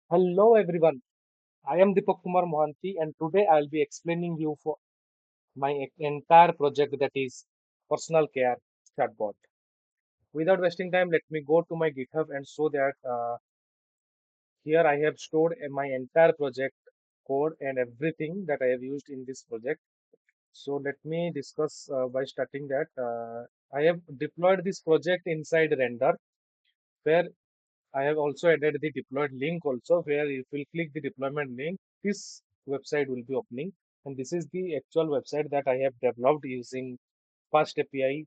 Hello everyone, I am Deepak Kumar Mohanty and today I'll be explaining you for my entire project that is personal care chatbot. Without wasting time, let me go to my GitHub and show that here I have stored my entire project code and everything that I have used in this project. So let me discuss by starting that I have deployed this project inside render where I have also added the deployed link also where if you click the deployment link, this website will be opening. And this is the actual website that I have developed using FastAPI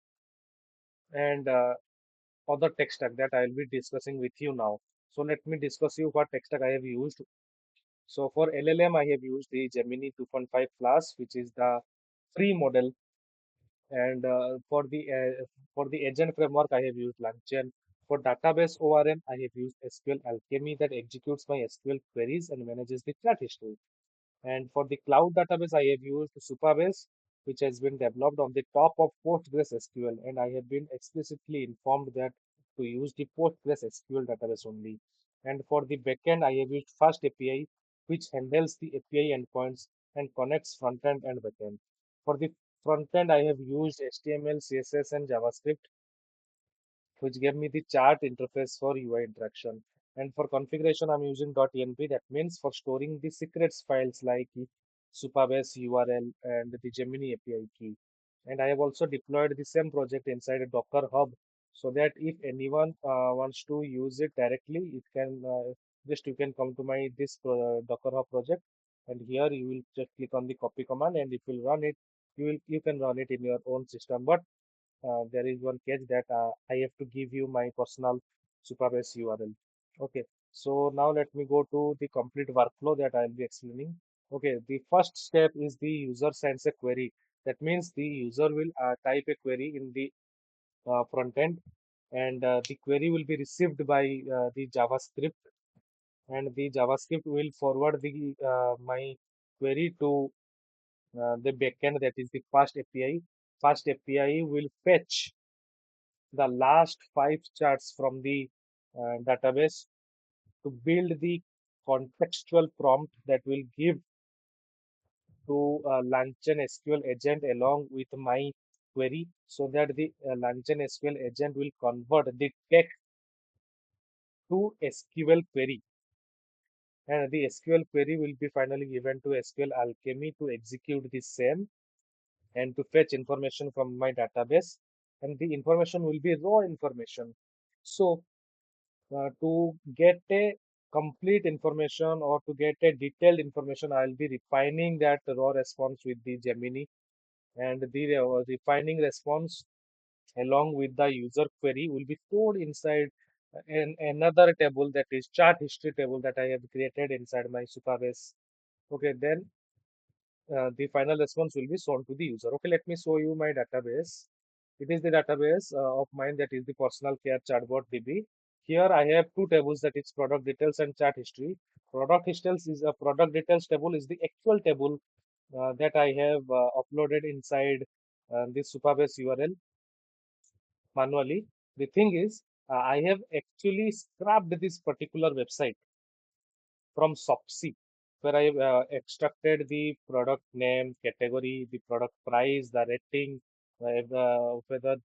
and other tech stack that I will be discussing with you now. So let me discuss you what tech stack I have used. So for LLM, I have used the Gemini 2.5 Plus, which is the free model. And for the agent framework, I have used LangChain. For database ORM, I have used SQL Alchemy that executes my SQL queries and manages the chat history. And for the cloud database, I have used Supabase, which has been developed on the top of PostgreSQL. And I have been explicitly informed that to use the PostgreSQL database only. And for the backend, I have used FastAPI, which handles the API endpoints and connects frontend and backend. For the frontend, I have used HTML, CSS, and JavaScript which gave me the chart interface for UI interaction. And for configuration, I'm using .env. That means for storing the secrets files like Supabase URL and the Gemini API key. And I have also deployed the same project inside a Docker Hub so that if anyone wants to use it directly, it can just you can come to my Docker Hub project, and here you will just click on the copy command, and if you run it, you can run it in your own system. But there is one catch that I have to give you my personal Supabase URL. Okay, so now let me go to the complete workflow that I'll be explaining. Okay, the first step is the user sends a query. That means the user will type a query in the front end, and the query will be received by the JavaScript, and the JavaScript will forward the my query to the backend that is the Fast API. Fast API will fetch the last five charts from the database to build the contextual prompt that will give to LangChain SQL agent along with my query so that the LangChain SQL agent will convert the text to SQL query, and the SQL query will be finally given to SQL Alchemy to execute the same and to fetch information from my database, and the information will be raw information. So to get a complete information or to get a detailed information, I'll be refining that raw response with the Gemini, and the refining response along with the user query will be stored inside another table that is chart history table that I have created inside my Supabase. Okay, then the final response will be shown to the user. Okay, let me show you my database. It is the database of mine that is the personal care chatbot DB. Here I have two tables that is product details and chat history. Product details table is the actual table that I have uploaded inside this Supabase URL manually. The thing is, I have actually scrapped this particular website from Sopsy, where I extracted the product name, category, the product price, the rating, whether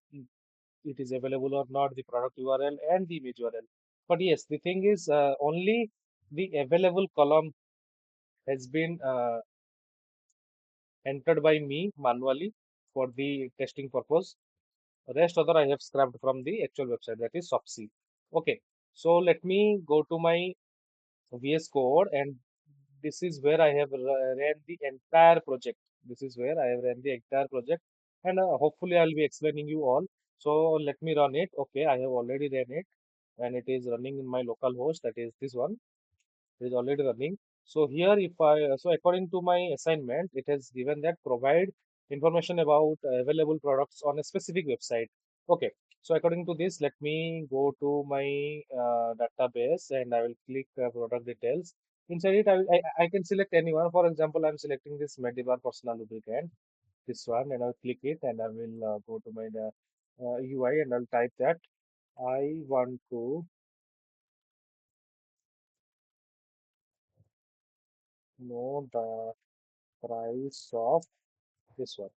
it is available or not, the product URL, and the image URL. But yes, the thing is, only the available column has been entered by me manually for the testing purpose. Rest other I have scrapped from the actual website that is Sopsy. Okay, so let me go to my VS Code, and this is where I have ran the entire project. This is where I have ran the entire project, and hopefully I'll be explaining you all. So let me run it. Okay, I have already ran it, and it is running in my local host. That is this one. It is already running. So here, if I so according to my assignment, it has given that provide information about available products on a specific website. Okay. So according to this, let me go to my database and I will click product details. Inside it, I can select anyone. For example, I'm selecting this Medibar personal lubricant, this one, and I'll click it and I will go to my UI and I'll type that I want to know the price of this one.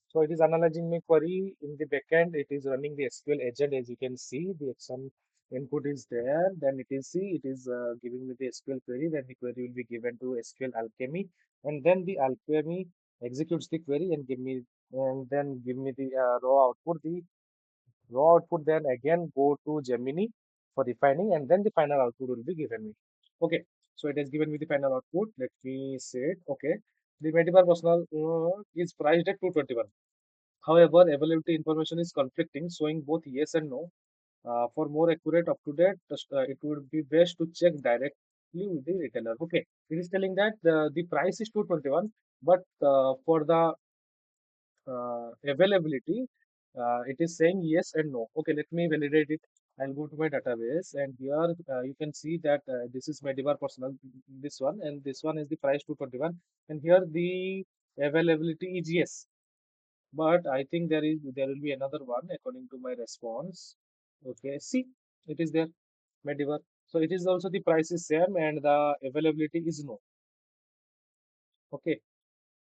So it is analyzing my query in the backend. It is running the SQL agent, as you can see. The some input is there. Then it is see it is giving me the SQL query. Then the query will be given to SQL Alchemy, and then the Alchemy executes the query and then give me the raw output. The raw output then again go to Gemini for refining, and then the final output will be given me. Okay, so it has given me the final output. Let me say it. Okay, the Medibar personal is priced at 221. However, availability information is conflicting, showing both yes and no. For more accurate, up-to-date, it would be best to check directly with the retailer. Okay, it is telling that the price is 221, but for the availability, it is saying yes and no. Okay, let me validate it. I'll go to my database, and here you can see that this is Medibar personal, this one, and this one is the price 221, and here the availability is yes. But I think there will be another one according to my response. Okay, see, it is there, Mediver. So it is also the price is same and the availability is no. Okay,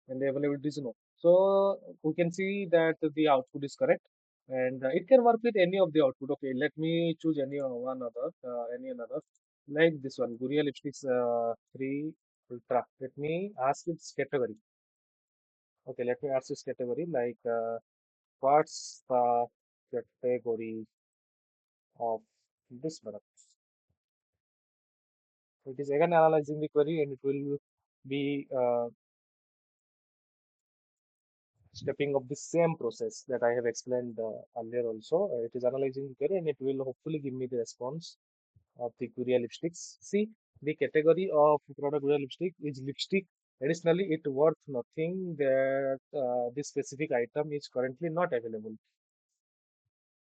and the availability is no. So we can see that the output is correct, and it can work with any of the output. Okay, let me choose any another, like this one, Guria Lipsticks 3 Ultra. Let me ask its category. Okay, let me ask this category like. What's the category of this product? It is again analyzing the query and it will be stepping of the same process that I have explained earlier also. It is analyzing the query and it will hopefully give me the response of the Korea lipsticks. See, the category of product Korea lipstick is lipstick. Additionally, it worth nothing that this specific item is currently not available.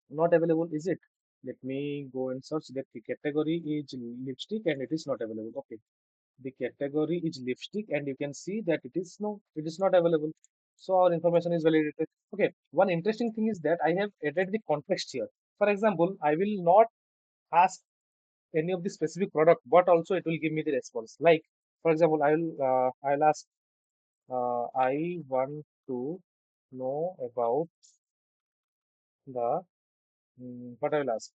Not available, is it? Let me go and search that the category is lipstick and it is not available. Okay, the category is lipstick and you can see that it is not available. So our information is validated. Okay, one interesting thing is that I have added the context here. For example, I will not ask any of the specific product, but also it will give me the response. Like, for example, I'll ask I want to know about the what I will ask.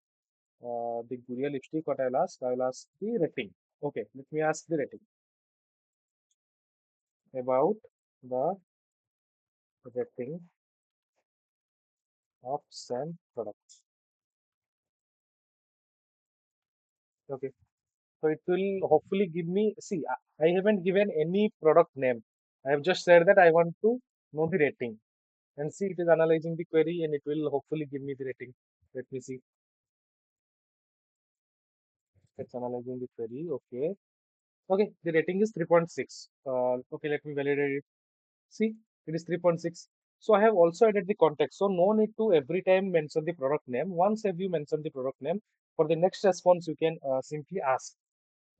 The Guria lipstick, what I'll ask the rating. Okay, let me ask the rating about the rating of same product. Okay, so it will hopefully give me, see, I haven't given any product name. I have just said that I want to know the rating. And see, it is analyzing the query and it will hopefully give me the rating. Let me see. It's analyzing the query. Okay. Okay, the rating is 3.6. Okay, let me validate it. See, it is 3.6. So I have also added the context. So no need to every time mention the product name. Once have you mentioned the product name, for the next response, you can simply ask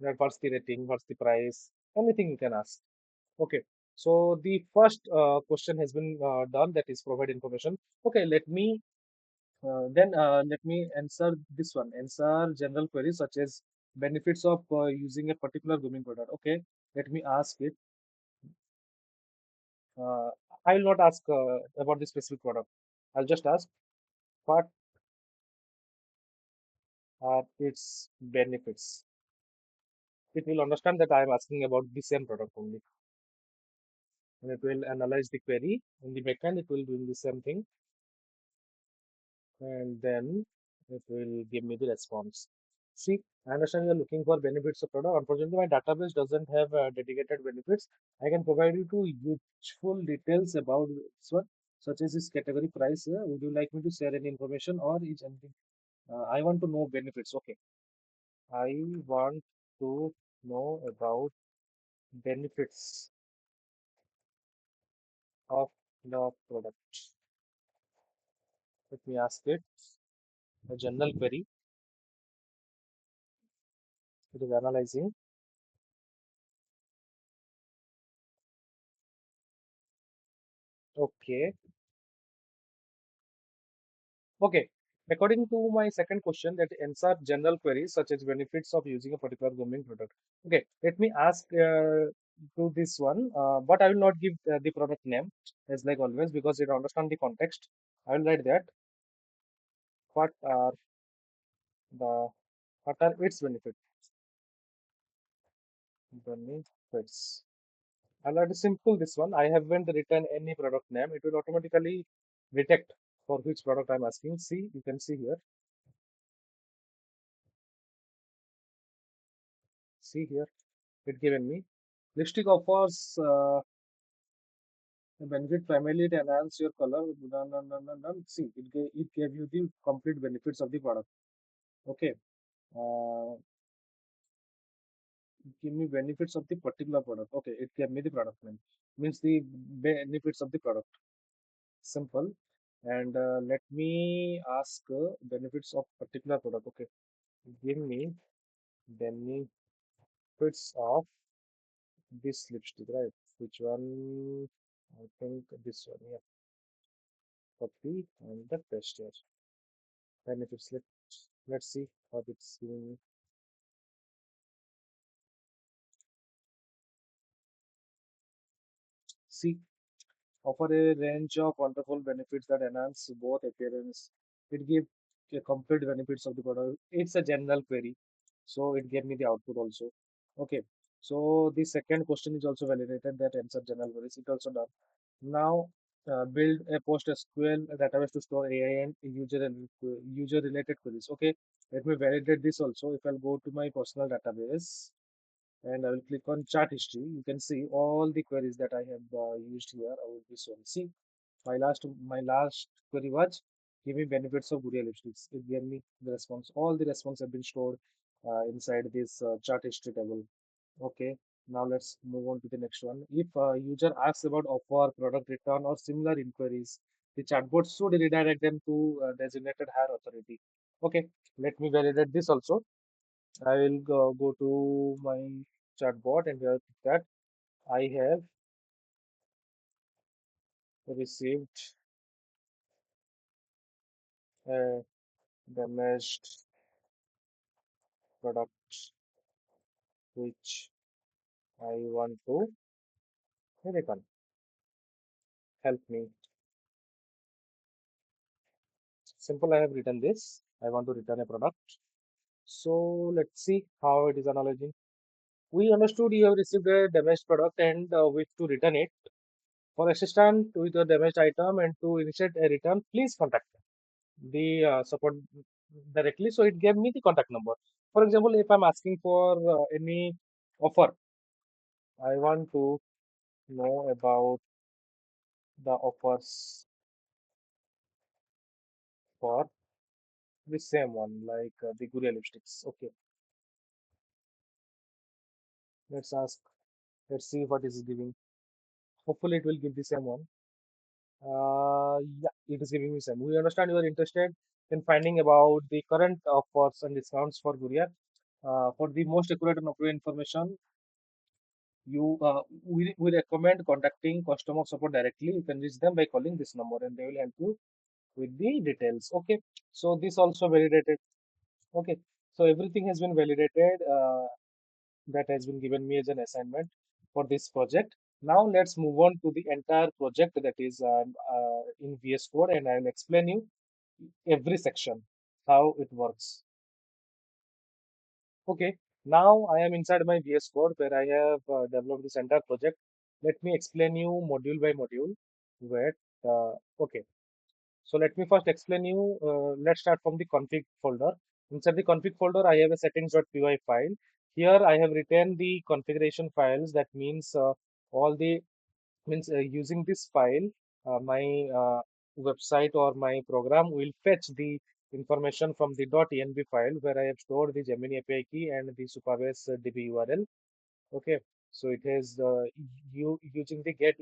that what's the rating, what's the price, anything you can ask. Okay. So the first question has been done, that is provide information. Okay, let me answer this one. Answer general queries such as benefits of using a particular grooming product. Okay, let me ask it. Uh, I will not ask about the specific product. I'll just ask what are its benefits. It will understand that I am asking about the same product only, and it will analyze the query. In the backend, it will do the same thing, and then it will give me the response. See, I understand you're looking for benefits of product. Unfortunately, my database doesn't have dedicated benefits. I can provide you two useful details about this one, such as this category price. Would you like me to share any information or is anything? I want to know benefits. Okay, I want to know about benefits of the product. Let me ask it. A general query. It is analyzing. Okay. Okay. According to my second question, that answer general queries such as benefits of using a particular grooming product. Okay. Let me ask. do this one, but I will not give the product name as like always because it understand the context. I will write that what are the what are its benefits. I'll write simple this one. I haven't written any product name. It will automatically detect for which product I'm asking. See, you can see here. See here, it given me. Lipstick offers a benefit primarily to enhance your color. Done, done, done, done, done. See, it gave you the complete benefits of the product. Okay. Uh, give me benefits of the particular product. Okay, it gave me the product name. Means the benefits of the product. Simple. And let me ask benefits of particular product. Okay, give me benefits of this lipstick, right? Which one? I think this one. Yeah, copy and the paste here. Benefits. Let's see what it's giving me. See, offer a range of wonderful benefits that enhance both appearance. It gives a complete benefits of the product. It's a general query, so it gave me the output also. Okay, so the second question is also validated that answer general queries. It also done. Now build a post SQL database to store AI and user related queries. Okay, let me validate this also. If I'll go to my personal database and I will click on chart history. You can see all the queries that I have used here. I will be shown. See, my last query was give me benefits of Google lipsticks. It gave me the response. All the response have been stored inside this chart history table. Okay. Now let's move on to the next one. If a user asks about offer, product return, or similar inquiries, the chatbot should redirect them to designated higher authority. Okay. Let me validate this also. I will go to my chatbot and here that I have received a damaged product which I want to return. Help me. Simple, I have written this. I want to return a product. So let's see how it is analyzing. We understood you have received a damaged product and wish to return it. For assistance with the damaged item and to initiate a return, please contact the support directly. So it gave me the contact number. For example, if I'm asking for any offer, I want to know about the offers for the same one, like the Guria lipsticks. Okay, let's ask. Let's see what is giving. Hopefully, it will give the same one. Yeah, it is giving me same. We understand you are interested in finding about the current offers and discounts for Guria. For the most accurate and appropriate information, we recommend contacting customer support directly. You can reach them by calling this number and they will help you with the details. Okay, so this also validated. Okay, so everything has been validated. That has been given me as an assignment for this project. Now let's move on to the entire project that is in VS Code and I will explain you every section how it works. Okay, now I am inside my VS Code where I have developed this entire project. Let me explain you module by module. Where okay, so let me first explain you. Let's start from the config folder. Inside the config folder, I have a settings.py file. Here I have written the configuration files. That means all the means using this file, my website or my program will fetch the information from the .env file where I have stored the Gemini API key and the Supabase DB URL. Okay, so it has you using the get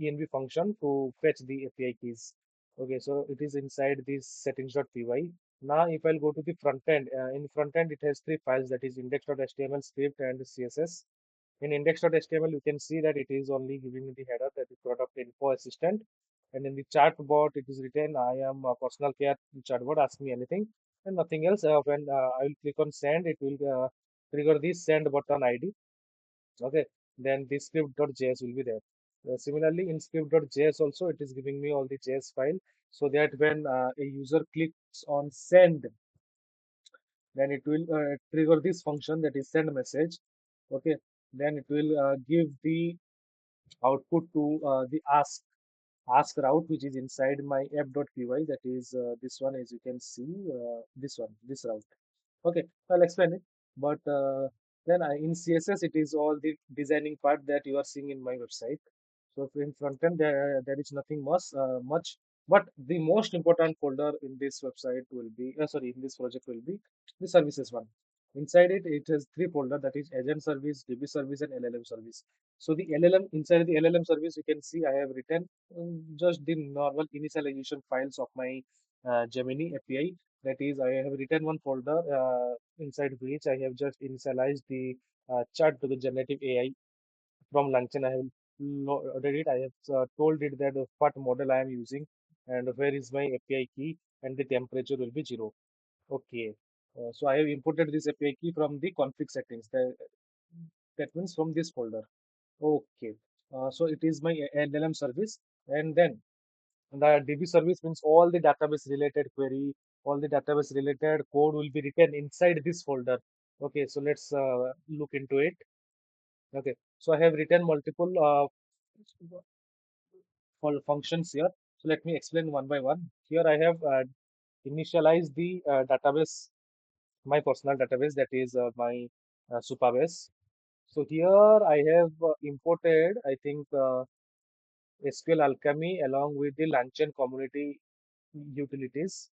env function to fetch the API keys. Okay, so it is inside this settings.py. Now, if I'll go to the front end, in front end it has three files that is index.html, script, and CSS. In index.html, you can see that it is only giving me the header that is product info assistant. And in the chatbot, it is written, I am a personal care chatbot, ask me anything and nothing else. When I will click on send, it will trigger the send button ID. Okay. then the script.js will be there. Similarly, in script.js also, it is giving me all the JS file so that when a user clicks on send, then it will trigger this function that is send message. Okay, then it will give the output to the ask route, which is inside my app.py. That is this one, as you can see, this route. Okay, I'll explain it. But then in CSS, it is all the designing part that you are seeing in my website. So in front end, there is nothing much, but the most important folder in this website will be, sorry, in this project will be the services one. Inside it, it has three folder, that is agent service, DB service, and LLM service. So the LLM, inside the LLM service, you can see I have written just the normal initialization files of my Gemini API. That is, I have written one folder inside which I have just initialized the chat to the generative AI from LangChain. I have loaded it. I have told it that what model I am using and where is my API key, and the temperature will be 0. Okay. So I have imported this API key from the config settings. That means from this folder. Okay. So it is my LLM service. And then the DB service means all the database related query, all the database related code will be written inside this folder. Okay. So let's look into it. Okay. So I have written multiple functions here. So let me explain one by one. Here I have initialized the database, my personal database, that is my Supabase. So here I have imported, I think, SQL Alchemy along with the LangChain community utilities.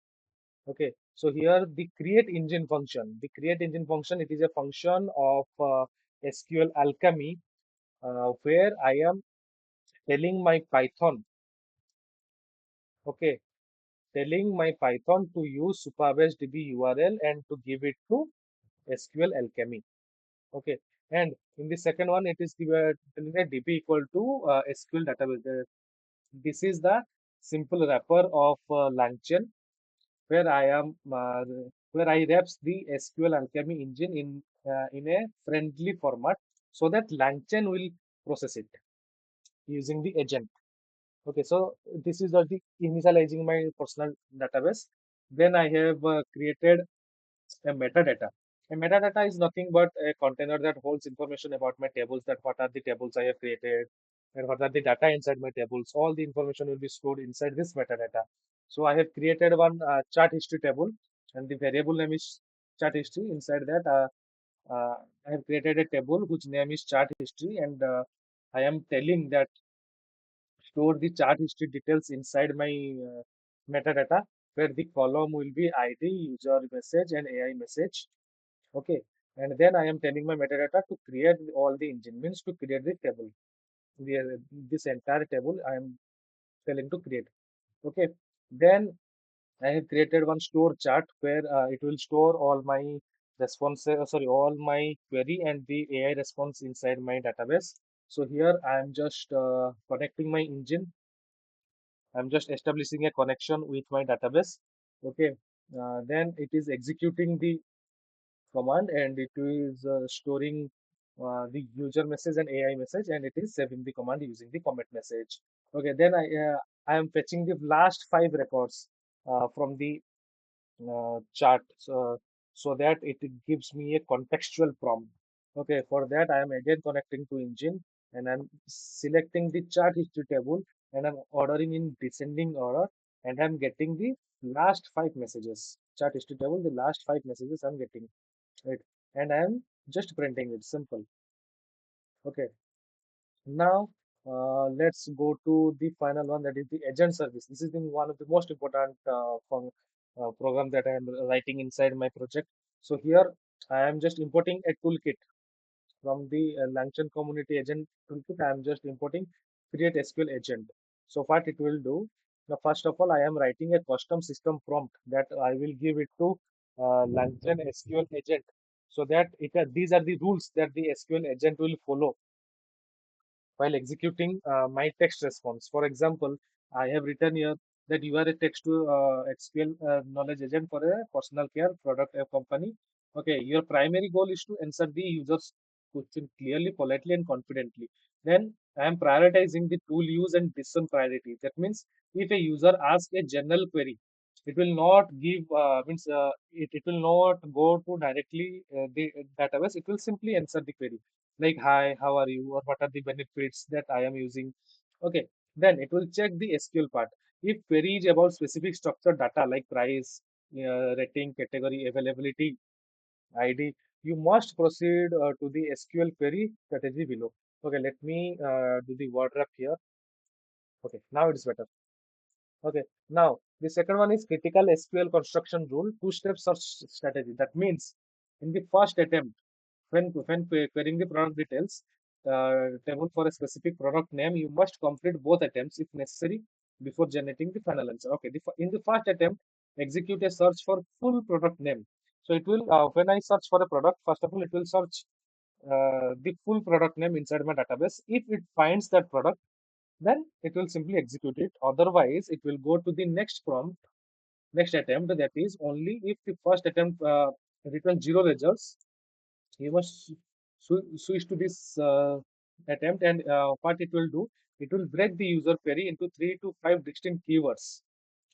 Okay, so here the create engine function, it is a function of SQL Alchemy where I am telling my Python, okay, telling my Python to use Supabase DB URL and to give it to SQL Alchemy. Okay, and in the second one, it is telling that DB equal to SQL database. This is the simple wrapper of LangChain where I am where I wraps the SQL Alchemy engine in a friendly format so that LangChain will process it using the agent. Okay, so this is the initializing my personal database. Then I have created a metadata. A metadata is nothing but a container that holds information about my tables, that what are the tables I have created and what are the data inside my tables. All the information will be stored inside this metadata. So I have created one chart history table, and the variable name is chart history. Inside that, I have created a table whose name is chart history, and I am telling that store the chart history details inside my metadata, where the column will be ID, user message, and AI message. Okay, and then I am telling my metadata to create all the engine, means to create the table. This entire table I am telling to create. Okay, then I have created one store chart where it will store all my all my query and the AI response inside my database. So here I am just connecting my engine. I'm just establishing a connection with my database. Okay, then it is executing the command and it is storing the user message and AI message, and it is saving the command using the commit message. Okay, then I am fetching the last five records from the chart so that it gives me a contextual prompt. Okay, for that I am again connecting to engine and I'm selecting the chart history table and I'm ordering in descending order and I'm getting the last five messages. Chart history table, the last five messages I'm getting it, and I'm just printing it. Simple. Okay. Now let's go to the final one, that is the agent service. This is one of the most important program that I am writing inside my project. So here I am just importing a toolkit from the LangChain community agent toolkit. I am just importing create SQL agent. So what it will do, now first of all, I am writing a custom system prompt that I will give it to LangChain SQL agent so that these are the rules that the SQL agent will follow while executing my text response. For example, I have written here that you are a text to SQL knowledge agent for a personal care product company. Okay, your primary goal is to answer the user's question clearly, politely, and confidently. Then I am prioritizing the tool use and decision priority. That means if a user asks a general query, it will not give means it will not go to directly the database. It will simply answer the query like hi, how are you, or what are the benefits that I am using. Okay, then it will check the SQL part. If query is about specific structured data like price, rating, category, availability, ID, you must proceed to the SQL query strategy below. Okay, let me do the word wrap here. Okay, now it's better. Okay, now the second one is critical SQL construction rule, two-step search strategy. That means in the first attempt, when querying the product details table for a specific product name, you must complete both attempts if necessary before generating the final answer. Okay, in the first attempt, execute a search for full product name. So it will when I search for a product, first of all, it will search the full product name inside my database. If it finds that product, then it will simply execute it. Otherwise, it will go to the next prompt, next attempt. That is only if the first attempt returns zero results, you must switch to this attempt. And what it will do, it will break the user query into 3 to 5 distinct keywords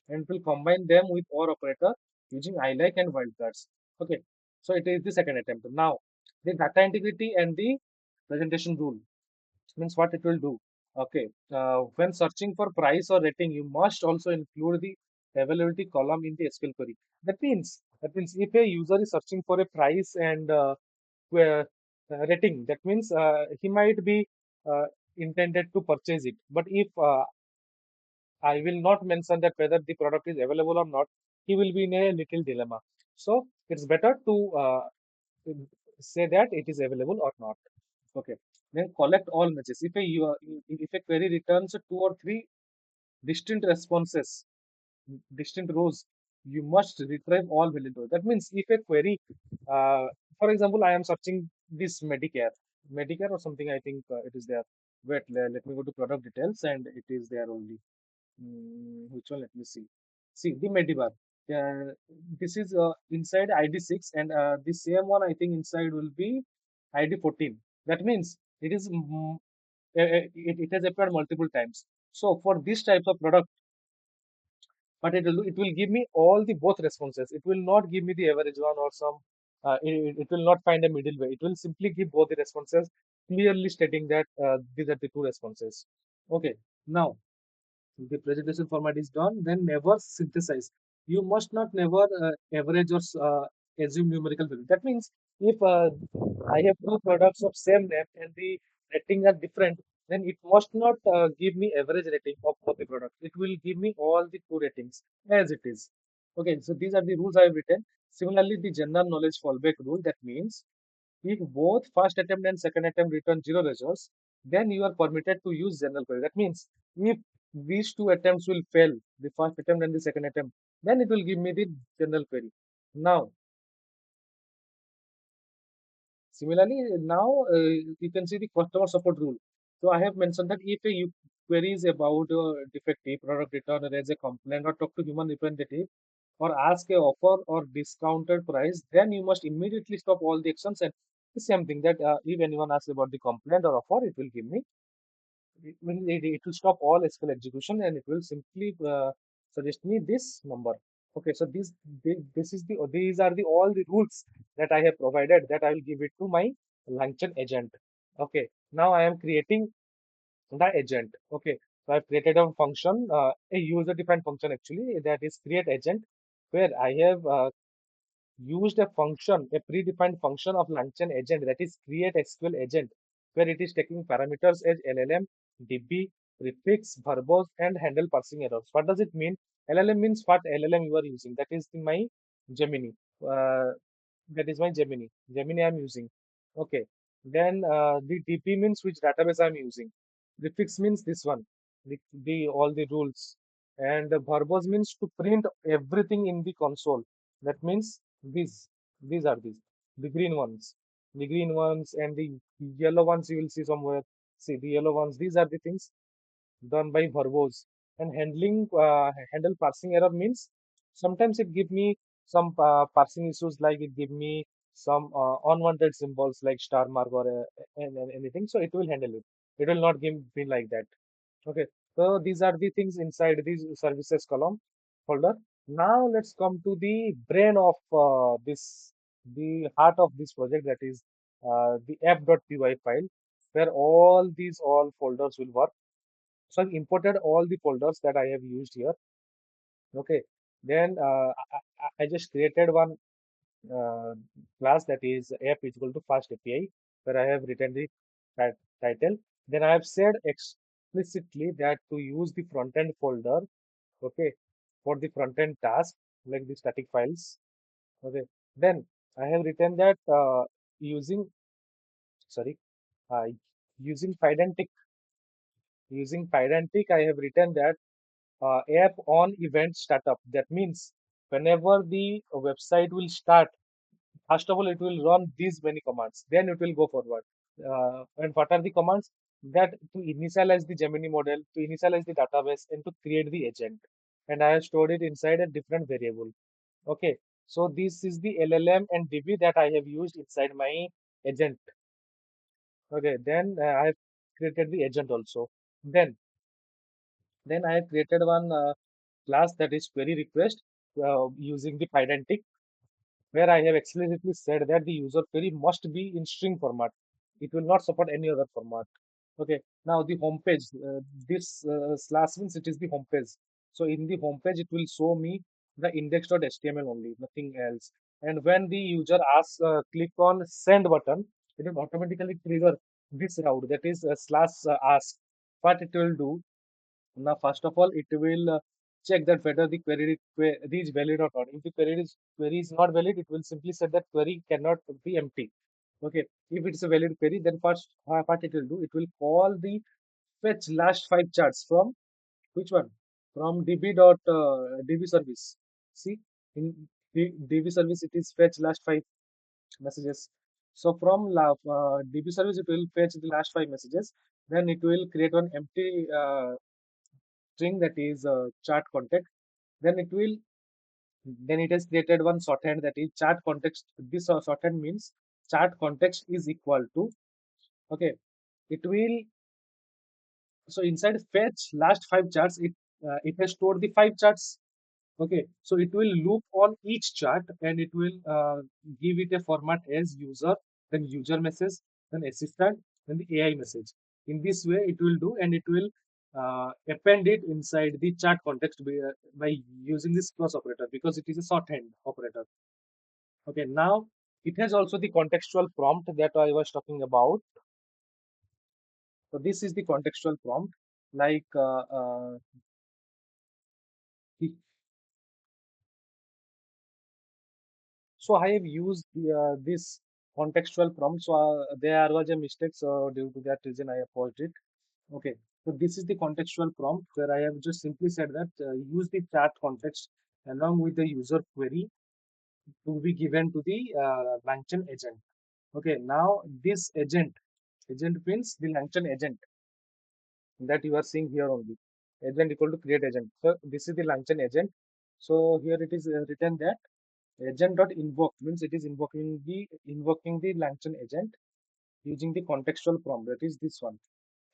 and will combine them with OR operator using I like and wildcards. Okay, so it is the second attempt. Now, the data integrity and the presentation rule means what it will do. Okay, when searching for price or rating, you must also include the availability column in the SQL query. That means if a user is searching for a price and rating, that means he might be uh, intended to purchase it. But if I will not mention that whether the product is available or not, he will be in a little dilemma. So it's better to say that it is available or not. Okay. Then collect all matches. If a query returns 2 or 3 distinct responses, distinct rows, you must retrieve all valid rows. That means if a query, uh, for example, I am searching this Medicare or something, I think it is there. Wait, let me go to product details and it is there only. Which one? Let me see. See the Medibar. This is inside ID 6 and the same one I think inside will be ID 14. That means it has appeared multiple times. So for this type of product, but it will give me all the both responses. It will not give me the average one or some. It will not find a middle way. It will simply give both the responses, clearly stating that these are the two responses. Okay. Now the presentation format is done, then never synthesize. You must not never average or assume numerical value. That means if I have two products of same name and the rating are different, then it must not give me average rating of both the products. It will give me all the two ratings as it is. Okay, so these are the rules I have written. Similarly, the general knowledge fallback rule, that means if both first attempt and second attempt return zero results, then you are permitted to use general query. That means if these two attempts will fail, the first attempt and the second attempt, then it will give me the general query. Now, similarly, now you can see the customer support rule. So I have mentioned that if a query is about defective product return, raise a complaint, or talk to human representative, or ask a offer or discounted price, then you must immediately stop all the actions. And the same thing that if anyone asks about the complaint or offer, it will give me it will stop all SQL execution and it will simply suggest me this number. Okay, so this is these are the all the rules that I have provided that I will give it to my LangChain agent. Okay, now I am creating the agent. Okay, so I've created a function, a user-defined function actually, that is create agent, where I have used a function, a predefined function of LangChain agent, that is create SQL agent, where it is taking parameters as LLM, DB, prefix, verbose, and handle parsing errors. What does it mean? LLM means what LLM you are using. That is my Gemini. Uh, that is my Gemini. Gemini I'm using. Okay. Then the DB means which database I'm using. Prefix means this one. The all the rules. And the verbose means to print everything in the console. That means these are these the green ones and the yellow ones you will see somewhere. See the yellow ones. These are the things done by verbose. And handle parsing error means sometimes it give me some parsing issues like it give me some unwanted symbols like star mark or anything. So it will handle it. It will not give me like that. Okay, so these are the things inside this services column folder. Now let's come to the brain of the heart of this project, that is the app.py file, where all folders will work. So I've imported all the folders that I have used here. Okay, then I just created one uh, class, that is app is equal to FastApi, where I have written the title. Then I have said explicitly that to use the front end folder, okay, for the front end task, like the static files. Okay, then I have written that using, sorry, uh, using Pydantic, I have written that app on event startup. That means whenever the website will start, first of all, it will run these many commands, then it will go forward. And what are the commands? That to initialize the Gemini model, to initialize the database, and to create the agent. And I have stored it inside a different variable. Okay. So this is the LLM and DB that I have used inside my agent. Okay. Then I have created the agent also. Then, then I have created one class, that is query request, using the Pydantic, where I have explicitly said that the user query must be in string format. It will not support any other format. Okay. Now the home page, this slash means it is the home page. So in the home page, it will show me the index.html only, nothing else. And when the user asks, click on send button, it will automatically trigger this route, that is slash ask. What it will do, now, first of all, it will check that whether the query is valid or not. If the query is not valid, it will simply say that query cannot be empty. Okay. If it's a valid query, then first what it will do, it will call the fetch last five charts from which one? From db service. See, in db service, it is fetch last five messages. So from db service, it will fetch the last five messages. Then it will create one empty string, that is chart context. Then it will, then it has created one shorthand, that is chart context. This shorthand means chart context is equal to, okay, it will, so inside fetch last five charts, it has stored the five charts. Okay, so it will loop on each chart, and it will give it a format as user, then user message, then assistant, then the AI message. In this way, it will do, and it will append it inside the chart context by using this plus operator, because it is a shorthand operator. Okay, now it has also the contextual prompt that I was talking about. So this is the contextual prompt, like so I have used this contextual prompt. So there was a mistake. So due to that reason, I have paused it. Okay. So this is the contextual prompt, where I have just simply said that use the chat context along with the user query to be given to the LangChain agent. Okay. Now this agent means the LangChain agent that you are seeing here only. Agent equal to create agent. So this is the LangChain agent. So here it is written that agent.invoke means it is invoking the LangChain agent using the contextual prompt. That is this one,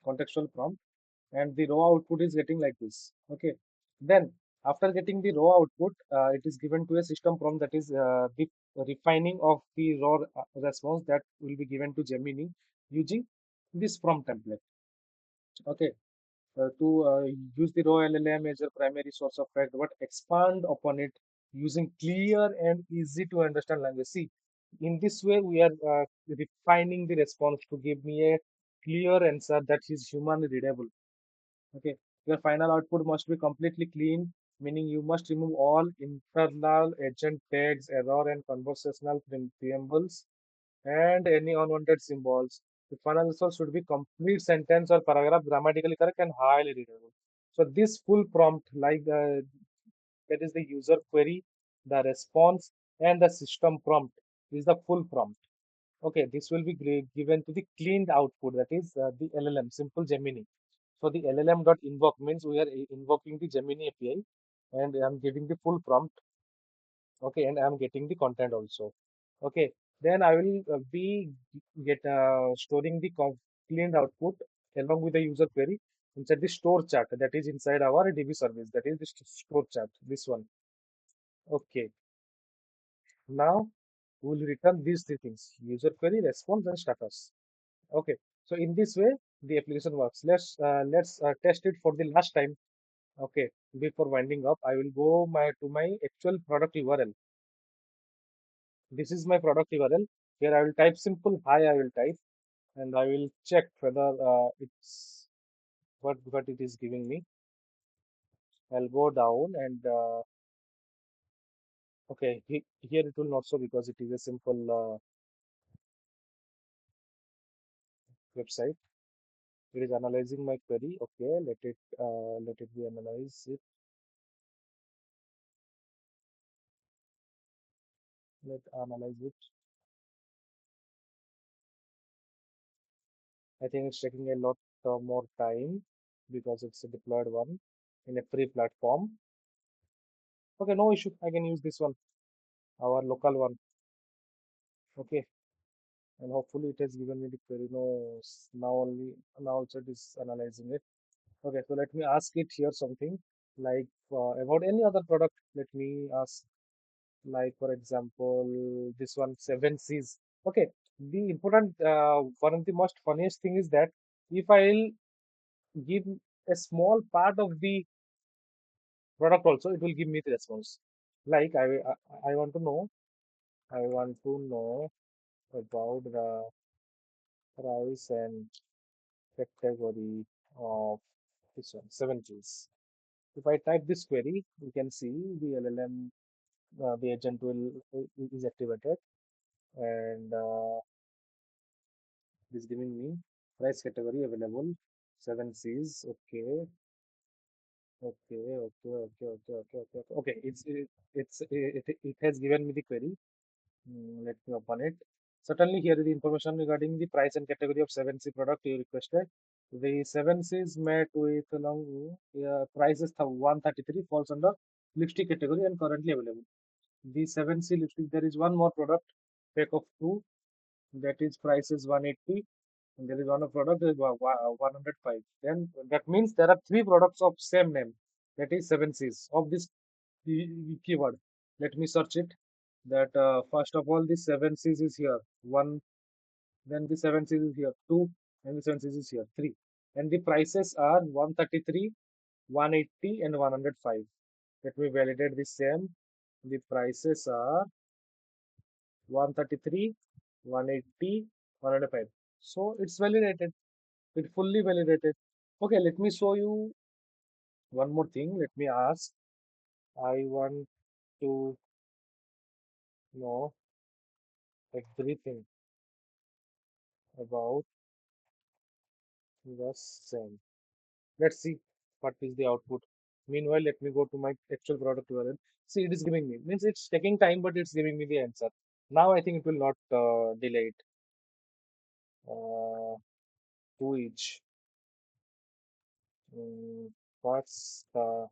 contextual prompt, and the raw output is getting like this. Okay. Then after getting the raw output, it is given to a system prompt, that is the refining of the raw response that will be given to Gemini using this prompt template. Okay. To use the raw LLM as your primary source of fact, but expand upon it using clear and easy to understand language. See, in this way, we are refining the response to give me a clear answer that is human readable. Okay, your final output must be completely clean, meaning you must remove all internal agent tags, error, and conversational preambles and any unwanted symbols. The final result should be complete sentence or paragraph, grammatically correct and highly readable. So this full prompt, like that is the user query, the response, and the system prompt is the full prompt. Okay, this will be given to the cleaned output, that is the LLM, simple Gemini. So the LLM dot invoke means we are invoking the Gemini API, and I'm giving the full prompt. Okay, and I'm getting the content also. Okay, Then I will be get storing the cleaned output along with the user query inside the store chart that is inside our DB service. That is the store chart. This one. Okay. Now we will return these three things: user query, response, and status. Okay. So in this way, the application works. Let's test it for the last time. Okay. Before winding up, I will go my actual product URL. This is my product URL. Here I will type simple hi. I will type and I will check whether it's what it is giving me. I'll go down and okay, here it will not show because it is a simple website. It is analyzing my query. Okay, let it be analyze it. Let analyze it. I think it's taking a lot more time because it's a deployed one in a free platform. Okay, no issue. I can use this one, our local one. Okay, and hopefully it has given me the query. No, now also it is analyzing it. Okay, so let me ask it here something like about any other product. Let me ask, like for example, this one 7Cs. Okay, the important one of the most funniest thing is that if I'll give a small part of the product also, it will give me the response. Like I want to know, I want to know about the price and category of this one 7Gs. If I type this query, you can see the LLM, the agent is activated, and it is giving me price category available 7Cs. Okay, okay, okay, okay, okay, okay, okay, okay. Okay, it has given me the query. Let me open it. Certainly, here is the information regarding the price and category of 7C product you requested. The 7C is met with along price is 133 falls under lipstick category and currently available. The 7C lipstick, there is one more product, pack of two, that is price is 180. And there is one product that is 105. Then that means there are three products of same name, that is 7Cs of this keyword. Let me search it. That first of all, the 7Cs is here, one, then the 7Cs is here, two, and the 7Cs is here, three. And the prices are 133, 180, and 105. Let me validate the same. The prices are 133, 180, 105. So it's validated. It fully validated. Okay, let me show you one more thing. Let me ask. I want to know everything about the same. Let's see what is the output. Meanwhile, let me go to my actual product URL. See, it is giving me. Means it's taking time, but it's giving me the answer. Now I think it will not delay it. To each. Mm, what's the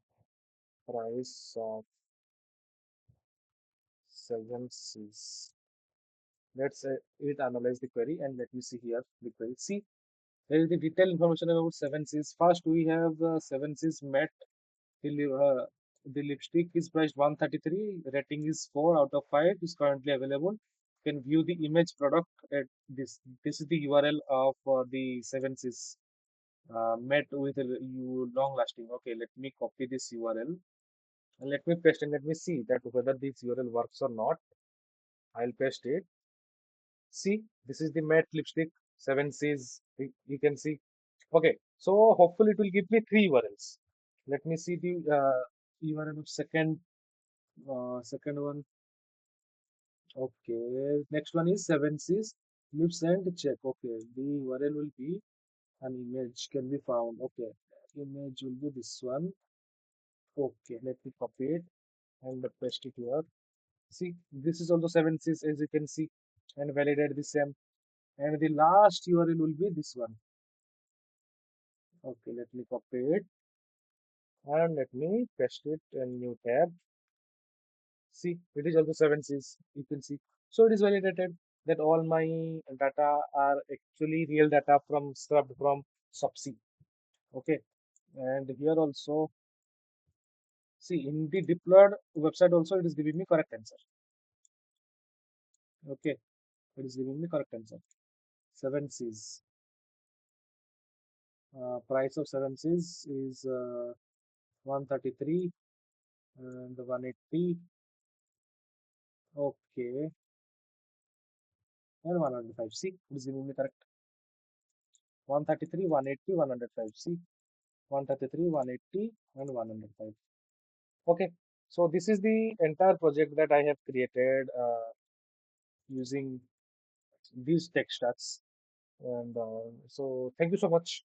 price of 7Cs? Let's it analyze the query and let me see here the query. See, there is the detailed information about 7Cs. First, we have 7Cs met. The lipstick is priced 133. Rating is 4 out of 5. Is currently available. You can view the image product at this. This is the URL of the 7Cs met with you long lasting. Okay, let me copy this URL and let me paste and let me see that whether this URL works or not. I'll paste it. See, this is the matte lipstick, 7Cs. You can see. Okay, so hopefully it will give me three URLs. Let me see the URL of second one. Okay, next one is 7Cs. Lips and check. Okay, the URL will be an image can be found. Okay, image will be this one. Okay, let me copy it and paste it here. See, this is also 7Cs as you can see and validate the same. And the last URL will be this one. Okay, let me copy it and let me paste it in new tab. See, it is also 7Cs. You can see. So it is validated. that all my data are actually real data from scrubbed from Subsea. Okay, and here also, see, in the deployed website also it is giving me correct answer. Okay, it is giving me correct answer. Seven C's. Price of seven C's is 133 and 180. Okay, and 105. See, it is giving me correct. 133, 180, 105. See, 133, 180, and 105. Okay, so this is the entire project that I have created using these tech stacks. And so thank you so much.